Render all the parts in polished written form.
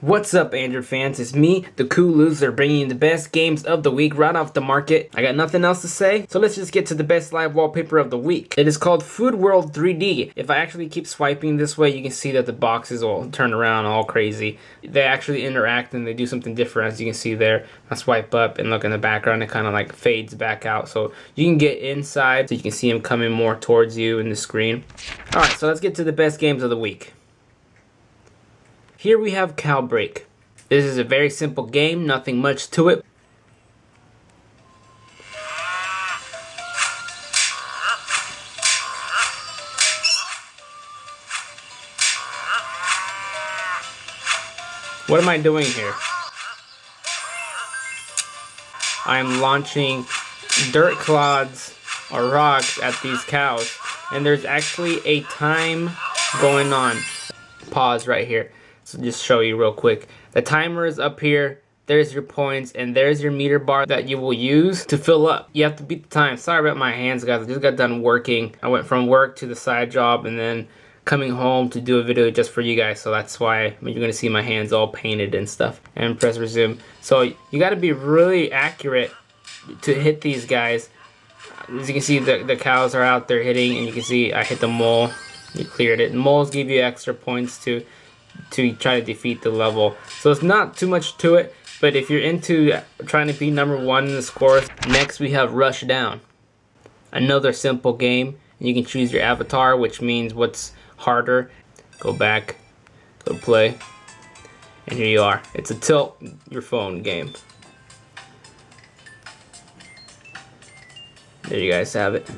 What's up, Android fans? It's me, the Cool Loser, bringing you the best games of the week right off the market. I got nothing else to say, so let's just get to the best live wallpaper of the week. It is called Food World 3D. If I actually keep swiping this way, you can see that the boxes will turn around all crazy. They actually interact and they do something different, as you can see there. I swipe up and look in the background, it kind of like fades back out. So you can get inside, so you can see them coming more towards you in the screen. Alright, so let's get to the best games of the week. Here we have Cow Break. This is a very simple game, nothing much to it. What am I doing here? I'm launching dirt clods or rocks at these cows, and there's actually a time going on. Pause right here. So just show you real quick. The timer is up here. There's your points, and there's your meter bar that you will use to fill up. You have to beat the time. Sorry about my hands, guys. I just got done working. I went from work to the side job and then coming home to do a video just for you guys. So that's why you're gonna see my hands all painted and stuff. And press resume. So you gotta be really accurate to hit these guys. As you can see, the cows are out there hitting, and you can see I hit the mole. You cleared it. And moles give you extra points to try to defeat the level. So it's not too much to it, but if you're into trying to be #1 in the scores, next we have RushDown. Another simple game. You can choose your avatar, which means what's harder. Go back, go play, and here you are. It's a tilt your phone game. There you guys have it.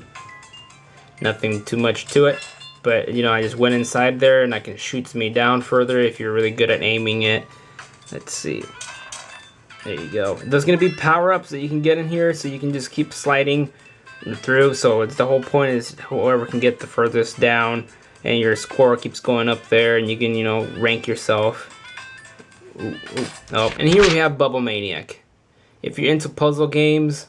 Nothing too much to it. But, you know, I just went inside there and I can shoot me down further if you're really good at aiming it. Let's see. There you go. There's going to be power-ups that you can get in here, so you can just keep sliding through. So the whole point is whoever can get the furthest down, and your score keeps going up there, and you can, you know, rank yourself. Ooh, ooh. Oh, and here we have Bubble Maniac. If you're into puzzle games,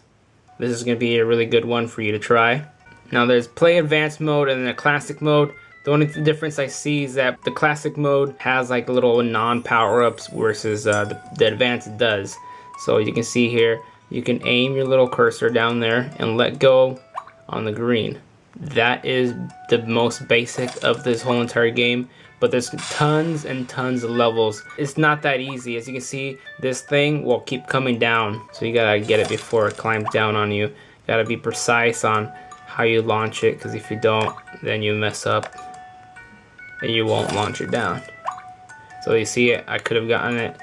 this is going to be a really good one for you to try. Now there's play advanced mode and then a classic mode. The only difference I see is that the classic mode has like little non-power-ups versus the advanced does. So you can see here, you can aim your little cursor down there and let go on the green. That is the most basic of this whole entire game, but there's tons and tons of levels. It's not that easy. As you can see, this thing will keep coming down, so you gotta get it before it climbs down on you. You gotta be precise on how you launch it, because if you don't, then you mess up and you won't launch it down. So you see it, I could have gotten it,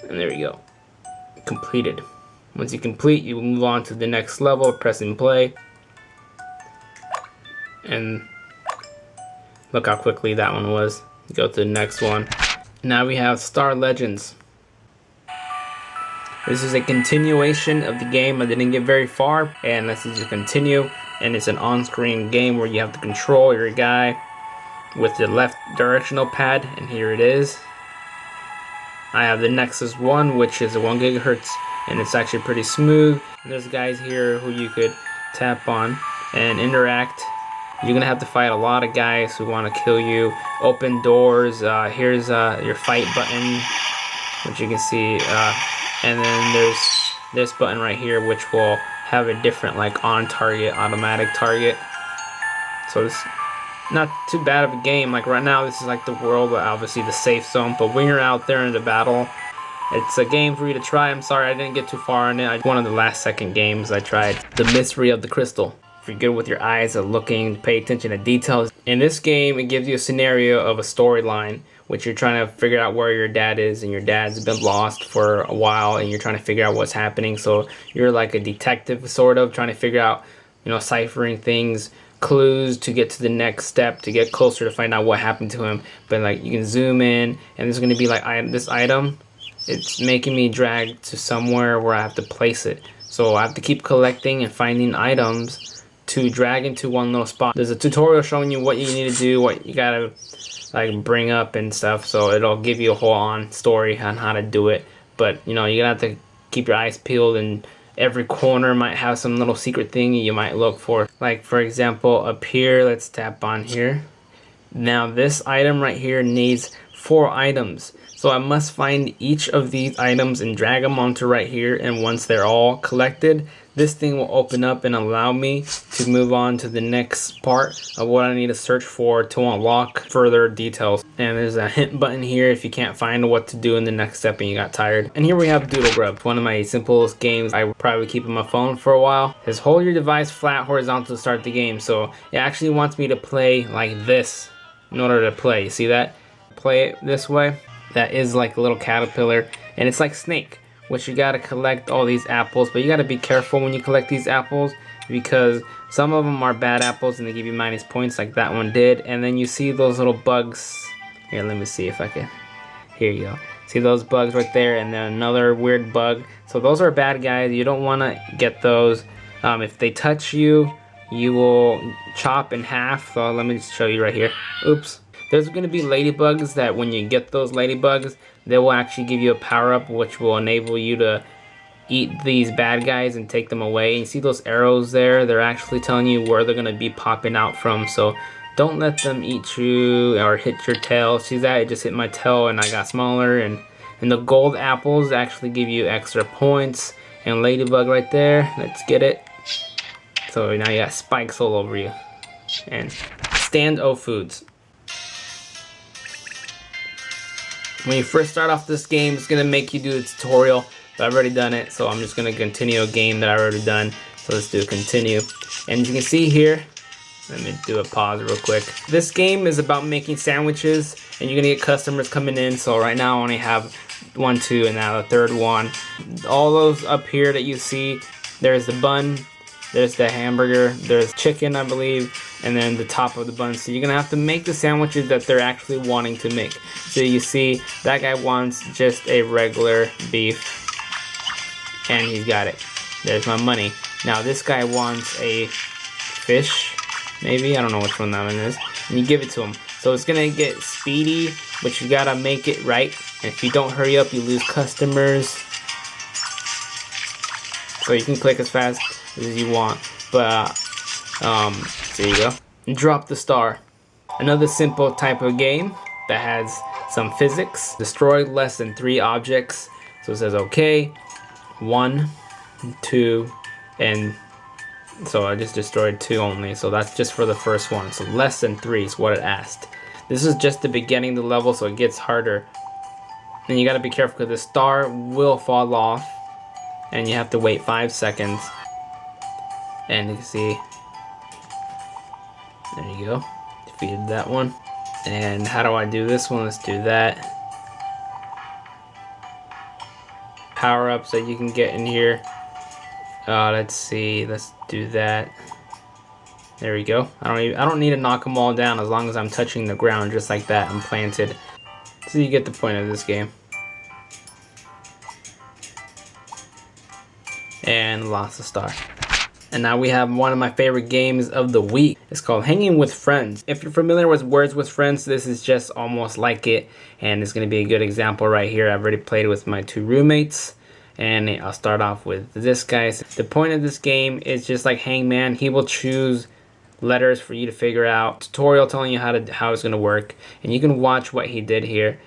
and there you go, completed. Once you complete, you move on to the next level, pressing play, and look how quickly that one was. Go to the next one. Now we have Star Legends. This is a continuation of the game. I didn't get very far, and this is a continue. And it's an on-screen game where you have to control your guy with the left directional pad, and here it is. I have the Nexus 1, which is a 1 GHz, and it's actually pretty smooth. And there's guys here who you could tap on and interact. You're gonna have to fight a lot of guys who want to kill you. Open doors. Here's your fight button, which you can see, and then there's this button right here, which will have a different like on target, automatic target. So it's not too bad of a game. Like right now, this is like the world, obviously the safe zone. But when you're out there in the battle, it's a game for you to try. I'm sorry I didn't get too far in it. One of the last second games I tried. The Mystery of the Crystal. If you're good with your eyes at looking, pay attention to details. In this game, it gives you a scenario of a storyline, which you're trying to figure out where your dad is, and your dad's been lost for a while, and you're trying to figure out what's happening. So you're like a detective, sort of, trying to figure out, you know, ciphering things, clues to get to the next step, to get closer to find out what happened to him. But like, you can zoom in, and there's going to be like, this item, it's making me drag to somewhere where I have to place it. So I have to keep collecting and finding items to drag into one little spot. There's a tutorial showing you what you need to do, what you gotta like bring up and stuff, so it'll give you a whole on story on how to do it. But you know, you're gonna have to keep your eyes peeled, and every corner might have some little secret thing you might look for. Like for example, up here, let's tap on here. Now this item right here needs 4 items. So I must find each of these items and drag them onto right here, and once they're all collected, this thing will open up and allow me to move on to the next part of what I need to search for to unlock further details. And there's a hint button here if you can't find what to do in the next step and you got tired. And here we have Doodle Grub, one of my simplest games I would probably keep on my phone for a while. It says hold your device flat horizontal to start the game. So it actually wants me to play like this in order to play. You see that? Play it this way. That is like a little caterpillar, and it's like Snake, which you gotta collect all these apples, but you gotta be careful when you collect these apples because some of them are bad apples and they give you minus points like that one did. And then you see those little bugs. Here, let me see if I can. Here you go. See those bugs right there, and then another weird bug. So those are bad guys. You don't want to get those. If they touch you, you will chop in half. So let me just show you right here. Oops. There's going to be ladybugs that when you get those ladybugs, they will actually give you a power-up which will enable you to eat these bad guys and take them away. And you see those arrows there? They're actually telling you where they're going to be popping out from. So don't let them eat you or hit your tail. See that? It just hit my tail and I got smaller. And the gold apples actually give you extra points. And ladybug right there. Let's get it. So now you got spikes all over you. And stand-o foods. When you first start off this game, it's going to make you do the tutorial, but I've already done it, so I'm just going to continue a game that I've already done. So let's do continue. And you can see here, let me do a pause real quick. This game is about making sandwiches, and you're going to get customers coming in. So right now I only have 1, 2, and now the third one. All those up here that you see, there's the bun, there's the hamburger, there's chicken, I believe, and then the top of the bun. So you're gonna have to make the sandwiches that they're actually wanting to make. So you see that guy wants just a regular beef, and he's got it. There's my money. Now this guy wants a fish, maybe, I don't know which one that one is, and you give it to him. So it's gonna get speedy, but you gotta make it right, and if you don't hurry up, you lose customers. So you can click as fast as you want, but there you go. Drop the star. Another simple type of game that has some physics. Destroy less than 3 objects. So it says okay, 1, 2, and so I just destroyed 2 only. So that's just for the first one. So less than 3 is what it asked. This is just the beginning of the level, so it gets harder. And you gotta be careful because the star will fall off, and you have to wait 5 seconds. And you can see, there you go, defeated that one. And how do I do this one? Let's do that. Power-ups that you can get in here. Let's see, let's do that. There we go. I don't need to knock them all down as long as I'm touching the ground just like that. I'm planted. So you get the point of this game. And lost a star. And now we have one of my favorite games of the week. It's called Hanging with Friends. If you're familiar with Words with Friends, this is just almost like it. And it's going to be a good example right here. I've already played with my 2 roommates. And I'll start off with this guy. The point of this game is just like Hangman. He will choose letters for you to figure out. Tutorial telling you how it's going to work. And you can watch what he did here.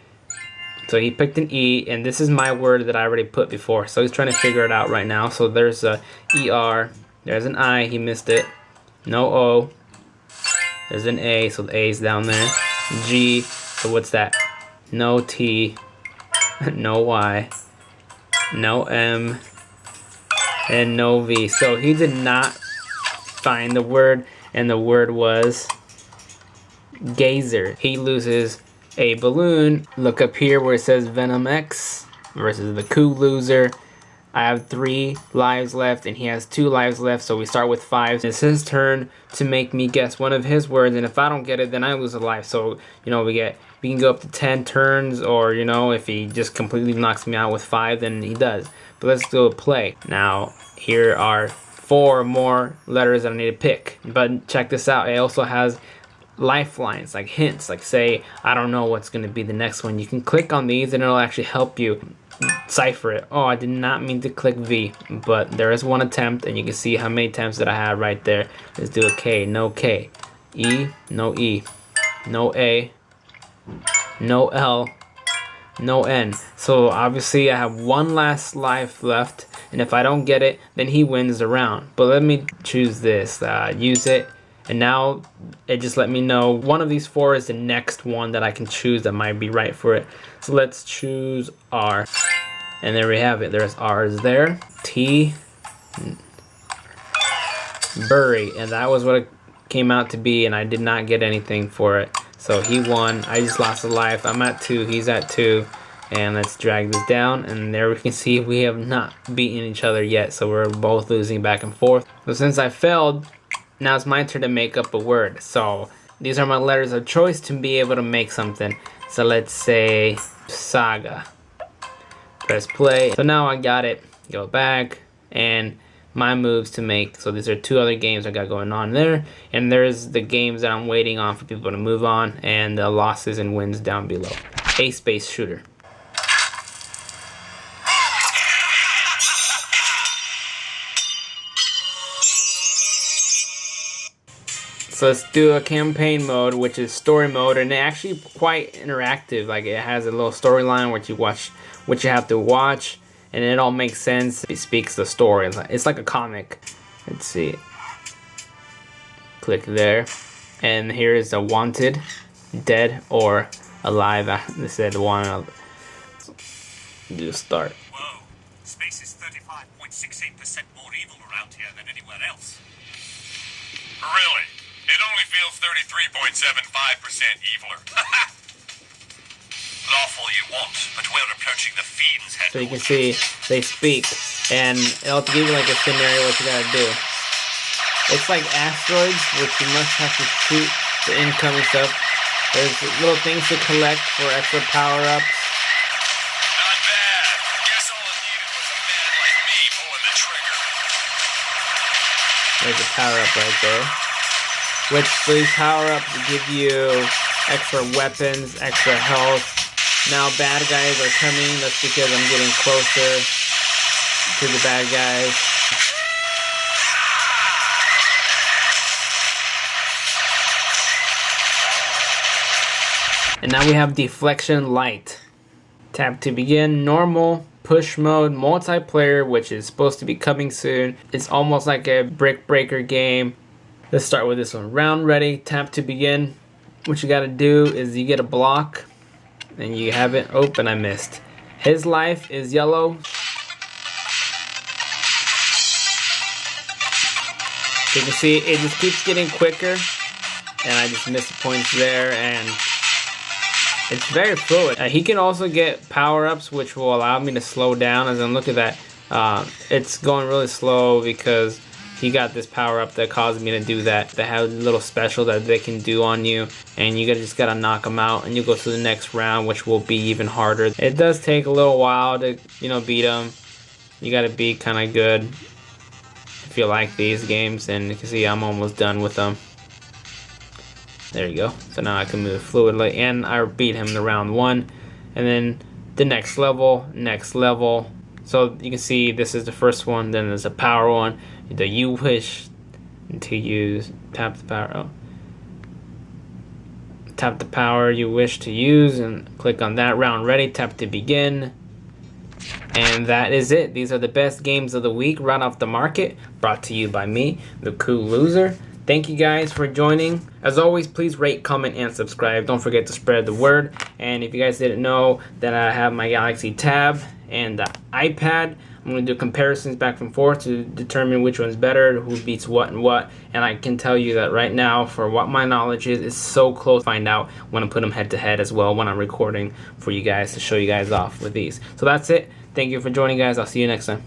So he picked an E, and this is my word that I already put before. So he's trying to figure it out right now. So there's a ER. There's an I, he missed it. No O. There's an A, so the A's down there. G, so what's that? No T. No Y. No M. And no V. So he did not find the word, and the word was gazer. He loses a balloon. Look up here where it says Venom X versus the Cool Loser. I have 3 lives left and he has 2 lives left, so we start with 5. It's his turn to make me guess one of his words, and if I don't get it, then I lose a life. So, you know, we can go up to 10 turns, or, you know, if he just completely knocks me out with 5, then he does. But let's do a play. Now, here are 4 more letters that I need to pick. But check this out. It also has lifelines, like hints, like say, I don't know what's going to be the next one. You can click on these and it'll actually help you cipher it. Oh, I did not mean to click V, but there is one attempt, and you can see how many attempts that I have right there. Let's do a K, no K. E, no E. No A. No L. no end. So obviously I have one last life left, and if I don't get it, then he wins the round. But let me choose this, use it, and now it just let me know one of these 4 is the next one that I can choose that might be right for it. So let's choose R, and there we have it. There's R is there, T, bury, and that was what it came out to be, and I did not get anything for it. So he won. I just lost a life. I'm at 2, he's at 2. And let's drag this down, and there we can see we have not beaten each other yet, so we're both losing back and forth. So since I failed, now it's my turn to make up a word. So these are my letters of choice to be able to make something. So let's say saga. Press play. So now I got it. Go back, and my moves to make. So these are 2 other games I got going on there, and there's the games that I'm waiting on for people to move on, and the losses and wins down below. A space shooter. So let's do a campaign mode, which is story mode, and it's actually quite interactive. Like, it has a little storyline where you watch what you have to watch, and it all makes sense. It speaks the story. It's like a comic. Let's see. Click there, and here is a wanted, dead or alive. They said one. Do start. Whoa! Space is 35.68% more evil around here than anywhere else. Really? It only feels 33.75% eviler. Lawful you want, but we're approaching the Fiend's head. So you can see they speak, and it'll give you like a scenario what you gotta do. It's like asteroids, which you must have to shoot the incoming stuff. There's little things to collect for extra power-ups. Not bad. Guess all it needed was a man like me pulling the trigger. There's a power-up right there. Which these power-ups give you extra weapons, extra health. Now bad guys are coming. That's because I'm getting closer to the bad guys. And now we have DeflecticonLite. Tap to begin. Normal, push mode, multiplayer, which is supposed to be coming soon. It's almost like a brick breaker game. Let's start with this one. Round ready, tap to begin. What you gotta do is you get a block, and you have it. Oh, and I missed. His life is yellow. So you can see it just keeps getting quicker, and I just missed the points there, and it's very fluid. He can also get power-ups, which will allow me to slow down. As in, look at that. It's going really slow because he got this power up that caused me to do that. They have a little special that they can do on you, and you just gotta knock them out, and you go to the next round, which will be even harder. It does take a little while to, beat them. You gotta be kind of good if you like these games, and you can see I'm almost done with them. There you go. So now I can move fluidly, and I beat him in the round 1, and then the next level. So you can see this is the first one, then there's a power one. The you wish to use, tap the power. Oh. Tap the power you wish to use and click on that. Round ready, tap to begin. And that is it. These are the best games of the week right off the market, brought to you by me, the Cool Loser. Thank you guys for joining. As always, please rate, comment, and subscribe. Don't forget to spread the word. And if you guys didn't know that I have my Galaxy Tab and the iPad, I'm going to do comparisons back and forth to determine which one's better, who beats what and what. And I can tell you that right now, for what my knowledge is, it's so close to find out when I put them head to head as well when I'm recording for you guys to show you guys off with these. So that's it. Thank you for joining, guys. I'll see you next time.